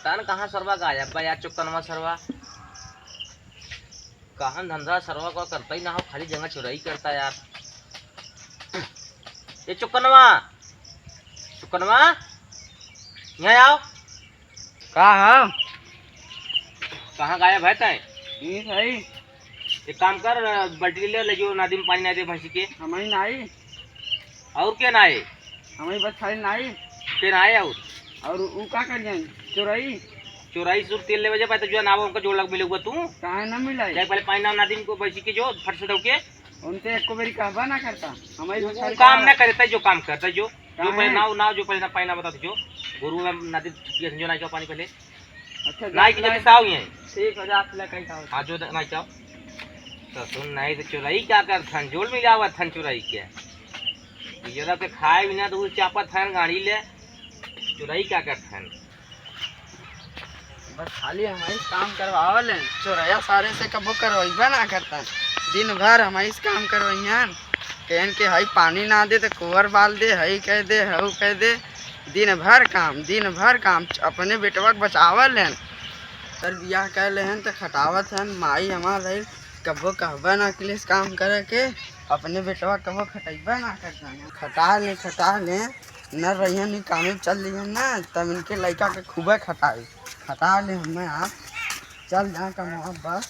पता न कहाँ सरवा गायब बा यार चुकनवा सरवा। कहाँ धंधा सरवा को करता ही ना हो, खाली जगह चुराई करता यार। ये चुकनवा चुकनवा यहाँ आओ। कहा कहाँ गायब है तय? ठीक है एक काम कर, बल्टी ले जो नदी में पानी ना दे भैंसी के। हमारी नाई और क्या ना है? हमारी बस खाली नाई के ना है और वो का कर जाए चोराई चोराई सुर तेल ले वजह तो जो ना उनका जोड़ लग मिलेगा तू। कहा न मिला जाए पहले पानी ना नदी में को भैंसी के जो फट से दौके उनसे एक को मेरी कहवा ना करता हमारी बस वो खाली काम ना करता जो काम करता जो कहाँ पहले है? ना जो पहले ना पानी ना बता जो गुरु में नदी जो ना पानी पहले अच्छा नाई की जगह साव है। ठीक हो जा पिला कहीं का हाँ जो ना चाहो तो सुन नहीं तो चुराई क्या कर थन जोड़ में जावा थन चुराई के जरा के खाए बिना तो चापा थन गाड़ी ले चुराई क्या कर थन। बस खाली हमारी काम करवावल है चोरया सारे से कबो करवाइबा ना करता दिन भर हमारी काम करवाइया कहन के हई पानी ना दे तो कुंवर बाल दे हई कह दे हऊ कह दे दिन भर काम अपने बेटवा के बचावल है। तर बियाह कर ले तो खटावत है माई हमार रही कबो कहबा ना के काम करे के अपने बेटवा कबो खटेबा ना करता खटा ले न रही नहीं कामे चल रही ना तब इनके लड़का के खूबे खटा ले हमें आप चल जा कमा बस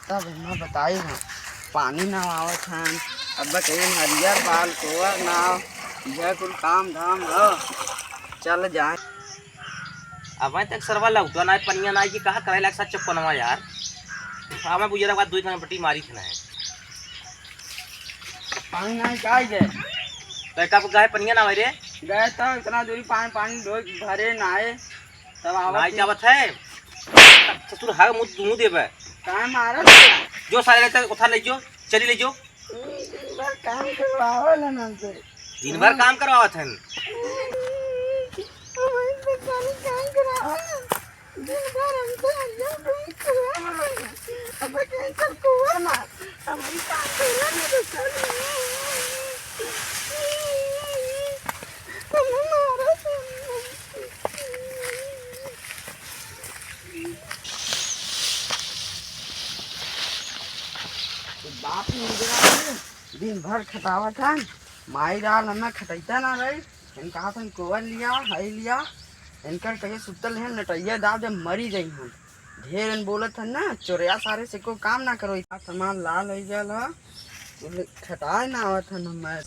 तब हमें बताई हम पानी ना आवत हैं अब कहीं हरियर बाल कोवर ना यह कुल काम धाम हो चल जाए। अब तक सरवा लौटा ना पनिया ना कि कहा करे लाग सा चप्पनवा यार। हमें बुझेरा बात दुई पट्टी मारी थी ना पानी नहीं चाहिए गए लड़का को गाय पनिया ना रे गए तो इतना दूरी पानी रोज भरे नहाए तब नाई चावत है तू हाग मुँह देवे कहाँ मारा जो सारे लेते उठा ले जो चली ले जो काम करवावल है हमसे दिन भर काम करवावत है। बाप दिन भर खटावा था माई डाल हमें खटैता ना रही इनका था कोवर लिया हई लिया इनकर कहीं सुतल है नटैया दाब दे मरी गई हम ढेर इन बोलत है ना चोरिया सारे से को काम ना करो सामान लाल हो गया खटाए ना आवत है हमें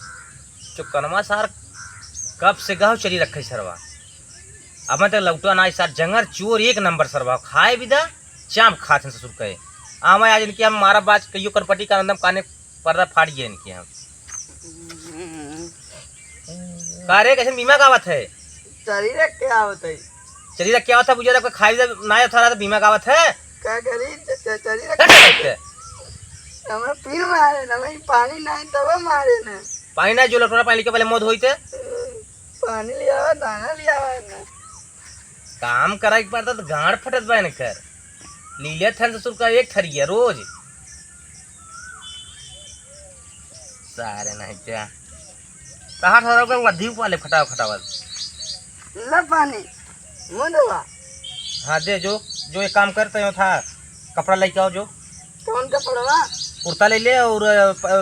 चुकनवा सार कब से गाँव चली रखे सरवा अब तक लौटा ना सार जंगर चोर एक नंबर सरवा खाए भी दा चाम खाते ससुर कहे आम आज इनके हम मारा बाज कहियो करपटी का अंदम काने पर्दा फाड़ गए इनके हम कारे कैसे बीमा गावत है शरीर क्या होता है शरीर क्या होता बुझा कोई खाई ना था तो बीमा गावत है क्या करी शरीर हमें पीर मारे ना भाई पानी ना तब मारे ना पानी ना जो लटोरा पानी के पहले मौत होई थे पानी लिया दाना लिया ना काम करा के पड़ता तो गांड फटत बा कर लीले थन ससुर का एक थरिया रोज सारे नहीं क्या कहाँ ठहरा कर लद्दी वाले खटावत ला पानी मुंडवा हाँ दे जो एक काम करते हो था कपड़ा लेके आओ जो कौन कपड़वा कुर्ता ले ले और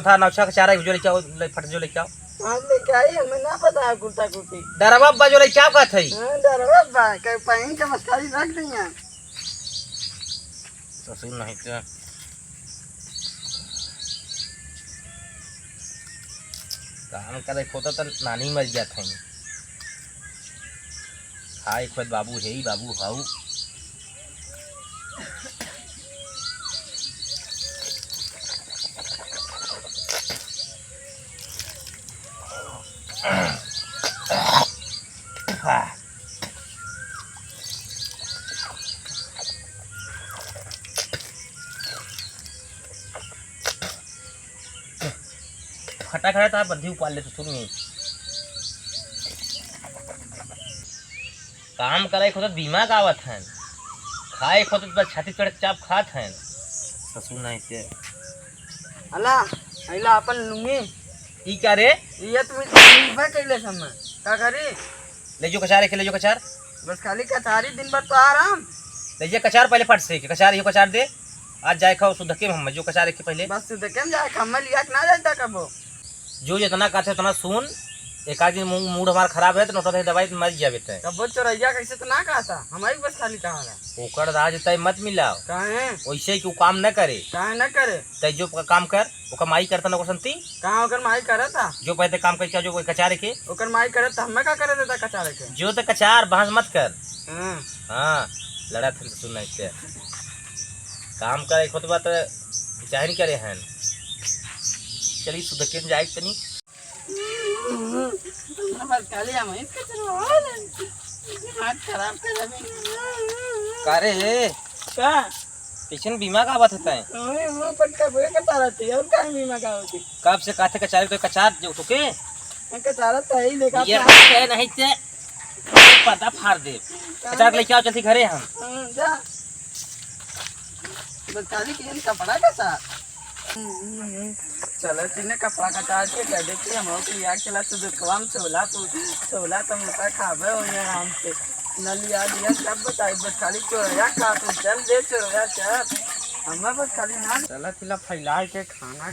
था नौशा का चारा जो लेके आओ फट जो लेके आओ हाँ लेके आई हमें ना पता है कुर्ता कुर्ती डरवा बा जो लेके आओ का थई डरवा बा कहीं पहन के बस खाली रख देंगे ससुर नहीं क्या काम करे खोता तो नानी मर गया था खाए खुद बाबू है ही बाबू हाउ खटा खटा था बंधी उपाल ले तो सुन नहीं काम करे खुद बीमा गावत है खाए खुद बस छाती चढ़ चाप खात है ससुर नहीं के अला अइला अपन लुंगी ई क्या रे ये तुम निर्भर कैले समय का करी ले जो कचार के ले जो कचार बस खाली कचारी दिन भर तो आराम। तो ये कचार पहले फट से कचार ये कचार दे आज जाए खाओ सुधके में हम जो कचार के पहले बस तू देखे जाए खम्मा लिया के ना जाता कबो। जो जितना कहते उतना सुन। एक आध दिन मूड हमारा खराब है तो नोटा दवाई मर जावे तय कबो चोरैया कैसे तो ना कहता हमारी बस खाली कहा रहा ओकर राज तय मत मिलाओ काहे वैसे कि वो काम न करे काहे न करे तय जो काम कर ओकर माई करता न संती कहाँ ओकर माई करे था जो पहले काम कर जो कोई कचारे के ओकर माई करे था हमें का करे देता कचारे के जो तो कचार बहस मत कर। हाँ हाँ लड़ा थे तो सुनना इससे काम करे खुद बात चाहे नहीं करे हैं चलिए सुधके में जाए तनी बस खाली हम इसका चलवाले हाथ खराब कर अभी कारे का पेशेंट बीमा का बात होता है ओए वो पटका बोए कटा रहती है और का बीमा का होती कब से काथे कचारे तो कचार जो तो के कचारा तो ही देखा ये है नहीं ते पता फाड़ दे कचार लेके आओ जल्दी घरे हम जा बस खाली किन कपड़ा का साथ चलो तीने कपड़ा कटा के कह देती हम कि यार चला तो दुकान सोला तो मुसा खाबे हो आराम से न लिया दिया सब बताई बस खाली चोरया खा तू चल दे चोरया चल हमें बस खाली ना चला तिला फैला के खाना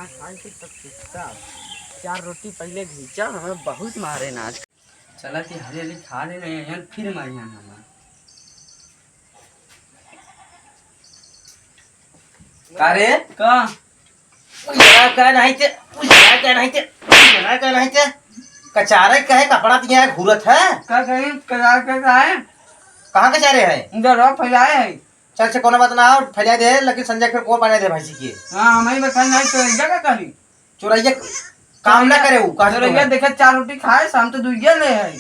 खाए के तब सीखता 4 रोटी पहले घीचा हमें बहुत मारे ना आज चला ती हरी हरी खा ले रहे फिर मारे हमें कारे का का नहीं ते कचारे का है कपड़ा तिया घूरत है का कहीं कजार का है कहाँ कचारे है इधर रॉ फैलाए है चल से कोनो बात ना हो फैला दे लेकिन संजय फिर को पाने दे भाई जी के हां हमें बताई नहीं चोरैया का करी चोरैया काम ना करे वो चोरैया देखे 4 रोटी खाए शाम तो दुइया ले है